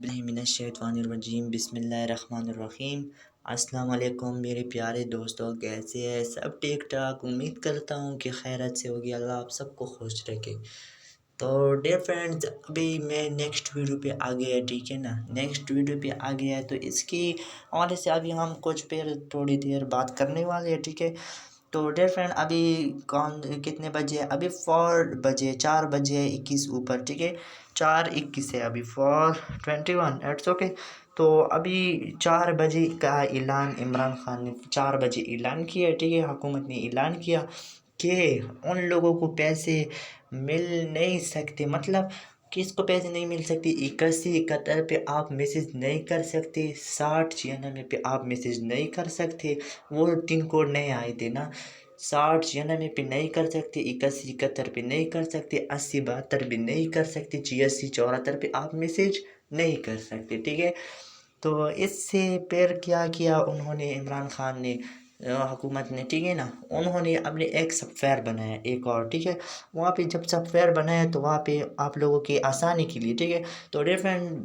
باللہ من الشیطان الرجیم بسم اللہ الرحمن الرحیم۔ السلام علیکم میرے پیارے دوستوں، کیسے ہیں؟ سب ٹھیک ٹھاک؟ امید کرتا ہوں کہ خیرت سے ہوگی، اللہ آپ سب کو خوش رکھے۔ تو ڈیئر فرینڈز، ابھی میں نیکسٹ ویڈیو پہ آ گیا ہے، ٹھیک ہے نا، نیکسٹ ویڈیو پہ آ گیا ہے، تو اس کی حوالے سے ابھی ہم کچھ پھر تھوڑی دیر بات کرنے والے ہیں، ٹھیک ہے۔ تو ڈیئر فرینڈ، ابھی کتنے بجے؟ ابھی 4 بجے 21 اوپر، ٹھیک ہے، 4:21 ہے ابھی، 4:21 ایٹس اوکے۔ تو ابھی 4 بجے کا اعلان عمران خان نے 4 بجے اعلان کیا، ٹھیک ہے، حکومت نے اعلان کیا کہ ان لوگوں کو پیسے مل نہیں سکتے، مطلب کس کو پیسے نہیں مل سکتے؟ 81 71 پہ آپ میسیج نہیں کر سکتے، 60 96 پہ آپ میسیج نہیں کر سکتے، وہ 3 کوڈ نہیں آئے تھے نا، 60 96 پہ نہیں کر سکتے، 81 71 پہ نہیں کر سکتے، 80 72 پہ نہیں کر سکتے، 86 74 پہ آپ میسیج نہیں کر سکتے، ٹھیک ہے۔ تو اس سے پھر کیا کیا انہوں نے، عمران خان نے، حکومت نے، ٹھیک ہے نا، انہوں نے اپنے ایک سافٹ ویئر بنایا ایک اور، ٹھیک ہے۔ وہاں پہ جب سافٹ ویئر بنایا تو وہاں پہ آپ لوگوں کی آسانی کے لیے، ٹھیک ہے۔ تو ڈیئر فرینڈ،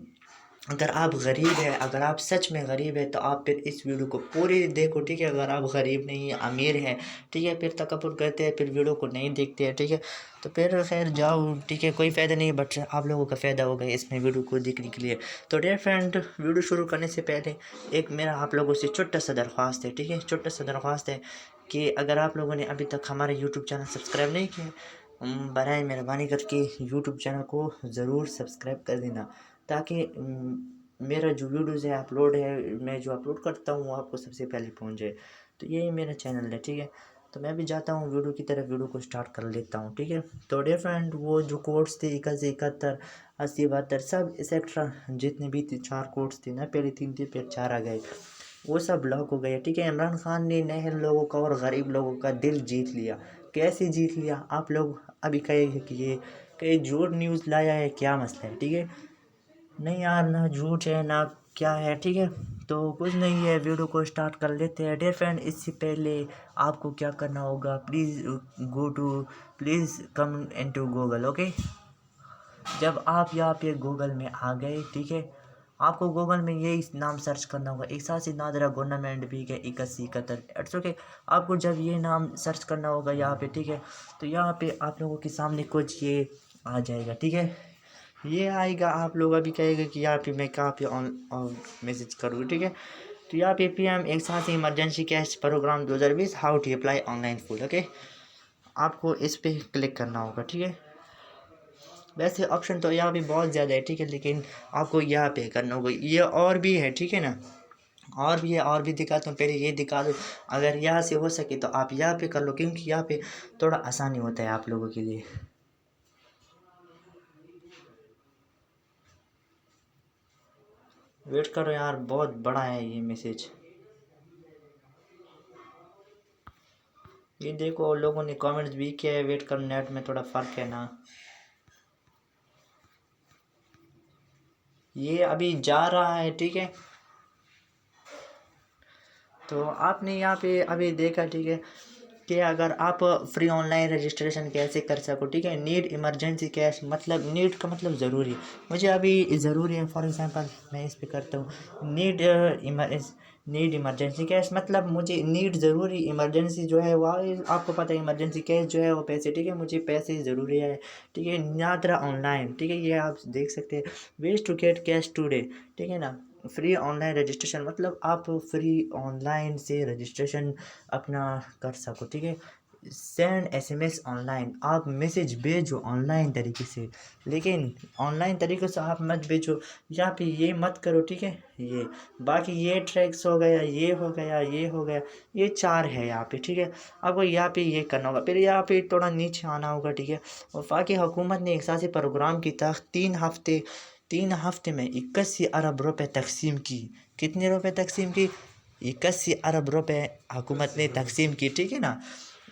اگر آپ غریب ہیں، اگر آپ سچ میں غریب ہیں، تو آپ پھر اس ویڈیو کو پوری دیکھو، ٹھیک ہے۔ اگر آپ غریب نہیں ہیں، امیر ہیں، ٹھیک ہے، پھر تکبر کرتے ہیں، پھر ویڈیو کو نہیں دیکھتے ہیں، ٹھیک ہے، تو پھر خیر جاؤ، ٹھیک ہے، کوئی فائدہ نہیں، بٹ آپ لوگوں کا فائدہ ہوگا اس میں ویڈیو کو دیکھنے کے لیے۔ تو ڈیئر فرینڈ، ویڈیو شروع کرنے سے پہلے ایک میرا آپ لوگوں سے چھوٹا سا درخواست ہے، ٹھیک ہے، چھوٹا سا درخواست ہے کہ اگر آپ لوگوں نے ابھی تک ہمارے یوٹیوب چینل سبسکرائب نہیں کیا، برائے مہربانی کر کے یوٹیوب چینل کو ضرور سبسکرائب کر دینا، تاکہ میرا جو ویڈیوز ہے اپلوڈ ہے، میں جو اپلوڈ کرتا ہوں وہ آپ کو سب سے پہلے پہنچ جائے۔ تو یہی میرا چینل ہے، ٹھیک ہے۔ تو میں بھی جاتا ہوں ویڈیو کی طرف، ویڈیو کو سٹارٹ کر لیتا ہوں، ٹھیک ہے۔ تو ڈیئر فرینڈ، وہ جو کوڈس تھے 81 71 80 72 سب ایکسٹرا جتنے بھی تھے، 4 کوڈس تھے نا، پہلے 3 تھے پھر 4 آ گئے، وہ سب بلاک ہو گئے، ٹھیک ہے۔ عمران خان نے نہل لوگوں کا اور غریب لوگوں کا دل جیت لیا۔ کیسے جیت لیا؟ آپ لوگ ابھی کہے گے کہ یہ کئی جھوٹ نیوز لایا ہے، کیا مسئلہ ہے، ٹھیک ہے۔ نہیں یار، نہ جھوٹ ہے نہ کیا ہے، ٹھیک ہے۔ تو کچھ نہیں ہے، ویڈیو کو سٹارٹ کر لیتے ہیں۔ ڈیئر فرینڈ، اس سے پہلے آپ کو کیا کرنا ہوگا، please come into Google, okay. جب آپ یہاں پہ گوگل میں آ گئے، ٹھیک ہے، آپ کو گوگل میں یہی نام سرچ کرنا ہوگا، احساس نادرہ گورنمنٹ بھی ہے 81 71 ایٹس اوکے۔ آپ کو جب یہ نام سرچ کرنا ہوگا یہاں پہ، ٹھیک ہے، تو یہاں پہ آپ لوگوں کے سامنے کچھ یہ آ جائے گا، ٹھیک ہے، یہ آئے گا۔ آپ لوگ ابھی کہے گا کہ یہاں پہ میں کہاں پہ میسیج کروں، ٹھیک ہے۔ تو یہاں پہ P M Ehsaas emergency cash programme 2020 how to apply online food, okay, آپ کو اس پہ کلک کرنا ہوگا، ٹھیک ہے۔ ویسے آپشن تو یہاں پہ بہت زیادہ ہے، ٹھیک ہے، لیکن آپ کو یہاں پہ کرنا ہوگا۔ یہ اور بھی ہے، ٹھیک ہے نا، اور بھی ہے، اور بھی دکھاتا ہوں، پہلے یہ دکھا دو۔ اگر یہاں سے ہو سکے تو آپ یہاں پہ کر لو، کیونکہ یہاں پہ تھوڑا آسانی ہوتا ہے آپ لوگوں کے لیے۔ ویٹ کرو یار، بہت بڑا ہے یہ میسیج، یہ دیکھو لوگوں نے کامنٹس بھی کیا ہے، ویٹ کرو، نیٹ میں تھوڑا فرق ہے نا، یہ ابھی جا رہا ہے، ٹھیک ہے۔ تو آپ نے یہاں پہ ابھی دیکھا، ٹھیک ہے، کہ اگر آپ فری آن لائن رجسٹریشن کیسے کر سکو، ٹھیک ہے، نیڈ ایمرجنسی کیش، مطلب نیڈ کا مطلب ضروری، مجھے ابھی ضروری ہے، فار ایگزامپل میں اس پہ کرتا ہوں نیڈ ایمرجنسی کیش، مطلب مجھے نیڈ ضروری، ایمرجنسی جو ہے وہ آپ کو پتہ ہے، ایمرجنسی کیش جو ہے وہ پیسے، ٹھیک ہے، مجھے پیسے ضروری ہے، ٹھیک ہے، نادرا آن لائن، ٹھیک ہے، یہ آپ دیکھ سکتے ہیں، ways to get cash today, ٹھیک ہے نا۔ فری آن لائن رجسٹریشن مطلب آپ فری آن لائن سے رجسٹریشن اپنا کر سکو، ٹھیک ہے۔ سینڈ SMS آن لائن، آپ میسیج بھیجو آن لائن طریقے سے، لیکن آن لائن طریقے سے آپ مت بھیجو، یہاں پہ یہ مت کرو، ٹھیک ہے۔ یہ باقی یہ ٹریکس ہو گیا، یہ ہو گیا، یہ ہو گیا، یہ 4 ہے یہاں پہ، ٹھیک ہے۔ آپ کو یہاں پہ یہ کرنا ہوگا، پھر یہاں پہ تھوڑا نیچے آنا ہوگا، ٹھیک ہے۔ وفاقی حکومت نے احساسی پروگرام کی تحت 3 ہفتے میں 81 ارب روپے تقسیم کی، کتنے روپے تقسیم کی؟ 81 ارب روپے حکومت نے تقسیم کی، ٹھیک ہے نا۔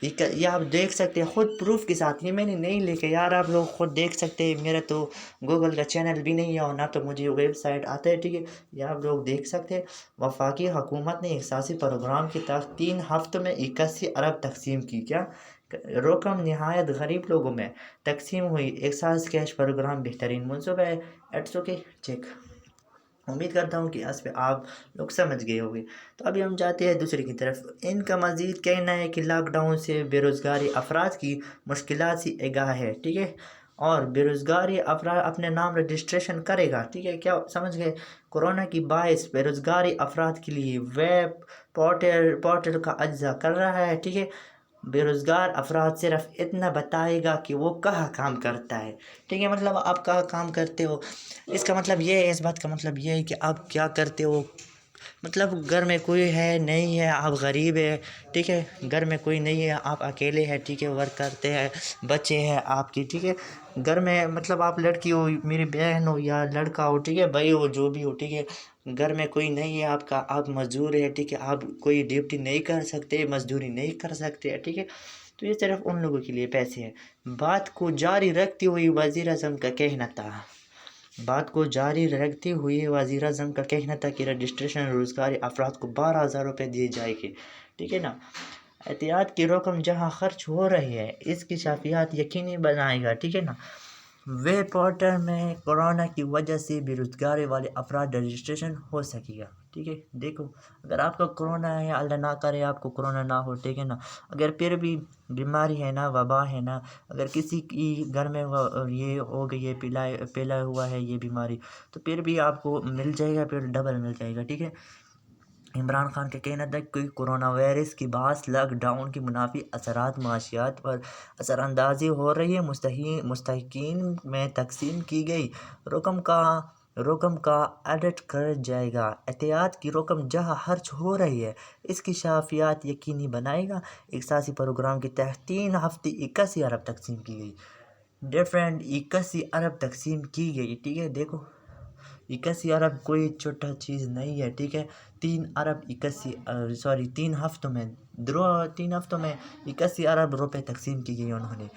یہ آپ دیکھ سکتے ہیں خود پروف کے ساتھ، یہ میں نے نہیں لکھا یار، آپ لوگ خود دیکھ سکتے ہیں، میرا تو گوگل کا چینل بھی نہیں ہے اور نہ تو مجھے ویب سائٹ آتا ہے، ٹھیک ہے، یہ آپ لوگ دیکھ سکتے ہیں۔ وفاقی حکومت نے احساسی پروگرام کے تحت 3 ہفتوں میں 81 ارب تقسیم کی، کیا رقم نہایت غریب لوگوں میں تقسیم ہوئی، احساس کیش پروگرام بہترین منصوبہ ہے، ایٹس اوکے، چیک۔ امید کرتا ہوں کہ اس پہ آپ لوگ سمجھ گئے ہوگے۔ تو ابھی ہم جاتے ہیں دوسرے کی طرف۔ ان کا مزید کہنا ہے کہ لاک ڈاؤن سے بے روزگاری افراد کی مشکلات سے آگاہ ہے، ٹھیک ہے، اور بے روزگاری افراد اپنے نام رجسٹریشن کرے گا، ٹھیک ہے، کیا سمجھ گئے؟ کورونا کی باعث بے روزگاری افراد کے لیے ویب پورٹل کا اجرا کر رہا ہے، ٹھیک ہے۔ بے روزگار افراد صرف اتنا بتائے گا کہ وہ کہاں کام کرتا ہے، ٹھیک ہے، مطلب آپ کہاں کام کرتے ہو، اس کا مطلب یہ ہے، اس بات کا مطلب یہ ہے کہ آپ کیا کرتے ہو، مطلب گھر میں کوئی ہے نہیں ہے، آپ غریب ہے، ٹھیک ہے، گھر میں کوئی نہیں ہے، آپ اکیلے ہیں، ٹھیک ہے، ورک کرتے ہیں، بچے ہیں آپ کی، ٹھیک ہے، گھر میں مطلب آپ لڑکی ہو، میری بہن ہو یا لڑکا ہو، ٹھیک ہے، بھائی ہو، جو بھی ہو، ٹھیک ہے، گھر میں کوئی نہیں ہے آپ کا، آپ مزدور ہے، ٹھیک ہے، آپ کوئی ڈیوٹی نہیں کر سکتے، مزدوری نہیں کر سکتے، ٹھیک ہے، تو یہ صرف ان لوگوں کے لیے پیسے ہیں۔ بات کو جاری رکھتے ہوئے وزیر اعظم کا کہنا تھا کہ رجسٹریشن روزگاری افراد کو 12,000 روپے دیے جائیں گے، ٹھیک ہے نا۔ احتیاط کی رقم جہاں خرچ ہو رہی ہے اس کی شفافیت یقینی بنائے گا، ٹھیک ہے نا۔ ویب پورٹل میں کورونا کی وجہ سے بے روزگاری والے افراد رجسٹریشن ہو سکے گا، ٹھیک ہے۔ دیکھو، اگر آپ کو کورونا ہے، اللہ نہ کرے آپ کو کورونا نہ ہو، ٹھیک ہے نا، اگر پھر بھی بیماری ہے نا، وبا ہے نا، اگر کسی کی گھر میں یہ ہو گئی ہے، پھیلا ہوا ہے یہ بیماری، تو پھر بھی آپ کو مل جائے گا، پھر ڈبل مل جائے گا، ٹھیک ہے۔ عمران خان کا کہنا تھا کہ کورونا وائرس کے باعث لاک ڈاؤن کے منافی اثرات معاشیات پر اثر اندازی ہو رہی ہے۔ مستحقین میں تقسیم کی گئی رقم کا آڈٹ کر جائے گا۔ احتیاط کی رقم جہاں خرچ ہو رہی ہے اس کی شفافیت یقینی بنائے گا۔ ایک سیاسی پروگرام کے تحت 3 ہفتے 81 ارب تقسیم کی گئی، 81 ارب تقسیم کی گئی، ٹھیک ہے۔ دیکھو، 81 ارب کوئی چھوٹا چیز نہیں ہے، ٹھیک ہے۔ 3 ہفتوں میں 81 ارب روپے تقسیم کی گئی انہوں نے۔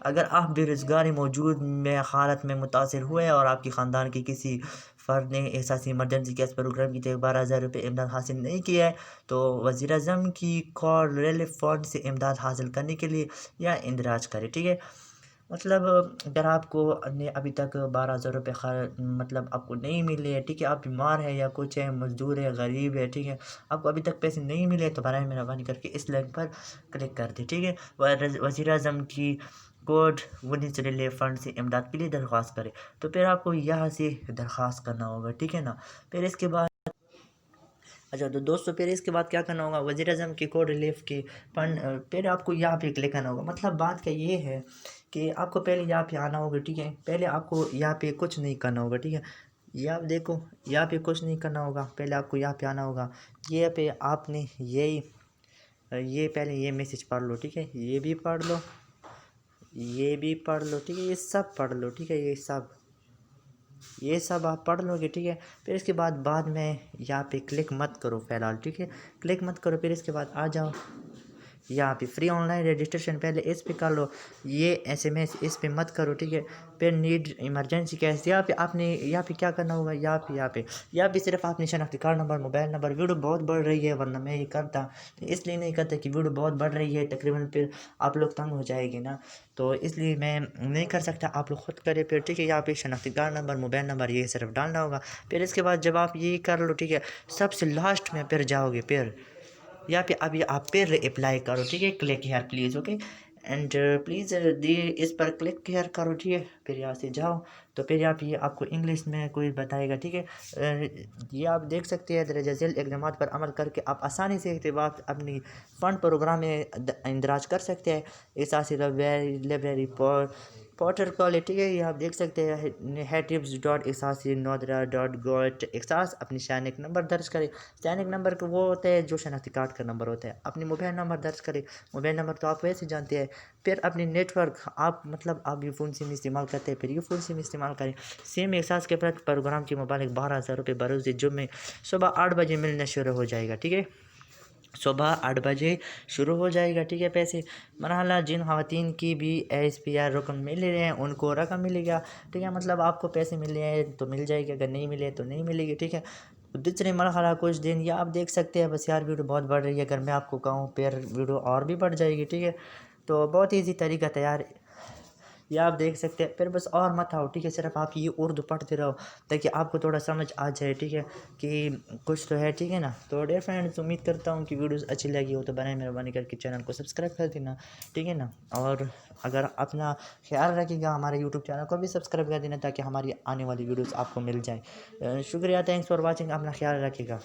اگر آپ بے روزگاری موجود میں حالت میں متاثر ہوئے اور آپ کے خاندان کے کسی فرد نے احساسی ایمرجنسی کیس پروگرام کی تحت 12,000 روپے امداد حاصل نہیں کیا ہے تو وزیر اعظم کی کال ریلیف فنڈ سے امداد حاصل کرنے کے لیے یا اندراج کرے، ٹھیک ہے۔ مطلب اگر آپ کو ابھی تک 12,000 روپے مطلب آپ کو نہیں ملے، ٹھیک ہے، آپ بیمار ہے یا کچھ ہے، مزدور ہے، غریب ہے، ٹھیک ہے، آپ کو ابھی تک پیسے نہیں ملے تو برائے مہربانی کر کے اس لنک پر کلک کر دیں، ٹھیک ہے۔ وزیر اعظم کی کوڈ 19 ریلیف فنڈ سے امداد کے لیے درخواست کرے، تو پھر آپ کو یہاں سے درخواست کرنا ہوگا، ٹھیک ہے نا۔ پھر اس کے بعد اچھا تو دوستو، پھر اس کے بعد کیا کرنا ہوگا؟ وزیر اعظم کی کوڈ ریلیف کی فنڈ، پھر آپ کو یہاں پہ کلک کرنا ہوگا۔ مطلب بات کا یہ ہے کہ آپ کو پہلے یہاں پہ آنا ہوگا، ٹھیک ہے، پہلے آپ کو یہاں پہ کچھ نہیں کرنا ہوگا، ٹھیک ہے، یہ آپ دیکھو یہاں پہ کچھ نہیں کرنا ہوگا، پہلے آپ کو یہاں پہ آنا ہوگا، یہ پہ آپ نے یہ پہلے یہ میسیج پڑھ لو، ٹھیک ہے، یہ بھی پڑھ لو، یہ بھی پڑھ لو، ٹھیک ہے، یہ سب پڑھ لو، ٹھیک ہے، یہ سب آپ پڑھ لو گے، ٹھیک ہے۔ پھر اس کے بعد میں یہاں پہ کلک مت کرو فی الحال، ٹھیک ہے، کلک مت کرو۔ پھر اس کے بعد آ جاؤ یہاں پہ فری آن لائن رجسٹریشن، پہلے اس پہ کر لو، یہ SMS اس پہ مت کرو، ٹھیک ہے۔ پھر نیڈ ایمرجنسی کیس، یہاں پہ آپ نے یہاں پہ کیا کرنا ہوگا، یہاں پہ صرف آپ نے شناختی card number, mobile number, video بہت بڑھ رہی ہے ورنہ میں یہ کرتا، اس لیے نہیں کرتا کہ ویڈیو بہت بڑھ رہی ہے تقریباً، پھر آپ لوگ تنگ ہو جائے گے نا، تو اس لیے میں نہیں کر سکتا، آپ لوگ خود کرے پھر، ٹھیک ہے۔ یہاں پہ شناختی کارڈ نمبر، موبائل نمبر یہ صرف ڈالنا ہوگا۔ پھر اس کے بعد جب آپ یہ کر لو، ٹھیک ہے، سب سے لاسٹ میں پھر جاؤ گے، پھر یہاں پہ ابھی آپ پھر اپلائی کرو، ٹھیک ہے، click here please, okay, and please اس پر کلک ہیئر کرو، ٹھیک ہے۔ پھر یہاں سے جاؤ تو پھر یہاں پہ آپ کو انگلش میں کوئی بتائے گا، ٹھیک ہے، یہ آپ دیکھ سکتے ہیں، درجہ ذیل اقدامات پر عمل کر کے آپ آسانی سے اپنی فنڈ پروگرام میں اندراج کر سکتے ہیں۔ احساسی لائبریری پورٹل کال ہے، ٹھیک ہے، یہ آپ دیکھ سکتے ہیں، hatips.esasinodra.go@. اپنی سینک نمبر درج کرے، سینک نمبر وہ ہوتا ہے جو شناختی کارڈ کا نمبر ہوتا ہے، اپنی موبائل نمبر درج کرے، موبائل نمبر تو آپ ویسے جانتے ہیں، پھر اپنی نیٹ ورک آپ یہ فون سم استعمال کرتے ہیں، پھر یہ فون سم استعمال کریں، سیم احساس کے پرت پروگرام کے مبالغ 12,000 روپے بروز جمعے صبح 8 بجے ملنا شروع ہو جائے گا، ٹھیک ہے، صبح 8 بجے شروع ہو جائے گا، ٹھیک ہے۔ پیسے مرحلہ جن خواتین کی بھی SPR رقم مل رہے ہیں ان کو رقم ملے گا، ٹھیک ہے، مطلب آپ کو پیسے مل رہے ہیں تو مل جائے گا، اگر نہیں ملے تو نہیں ملے گی، ٹھیک ہے۔ دوسرے مرحلہ کچھ دن، یہ آپ دیکھ سکتے ہیں، بس یار ویڈیو بہت بڑھ رہی ہے، اگر میں آپ کو کہوں پھر ویڈیو اور بھی بڑھ جائے گی، ٹھیک ہے، تو بہت ایزی طریقہ تیار یہ آپ دیکھ سکتے ہیں. پھر بس اور مت آؤ ٹھیک ہے, صرف آپ یہ اردو پڑھتے رہو تاکہ آپ کو تھوڑا سمجھ آ جائے ٹھیک ہے کہ کچھ تو ہے ٹھیک ہے نا. تو ڈیئر فرینڈس, امید کرتا ہوں کہ ویڈیوز اچھی لگی ہو تو بنائیں مہربانی کر کے چینل کو سبسکرائب کر دینا ٹھیک ہے نا. اور اگر اپنا خیال رکھے گا, ہمارے یوٹیوب چینل کو بھی سبسکرائب کر دینا تاکہ ہماری آنے والی ویڈیوز آپ کو مل جائیں. شکریہ, تھینکس فار واچنگ, اپنا خیال رکھے گا.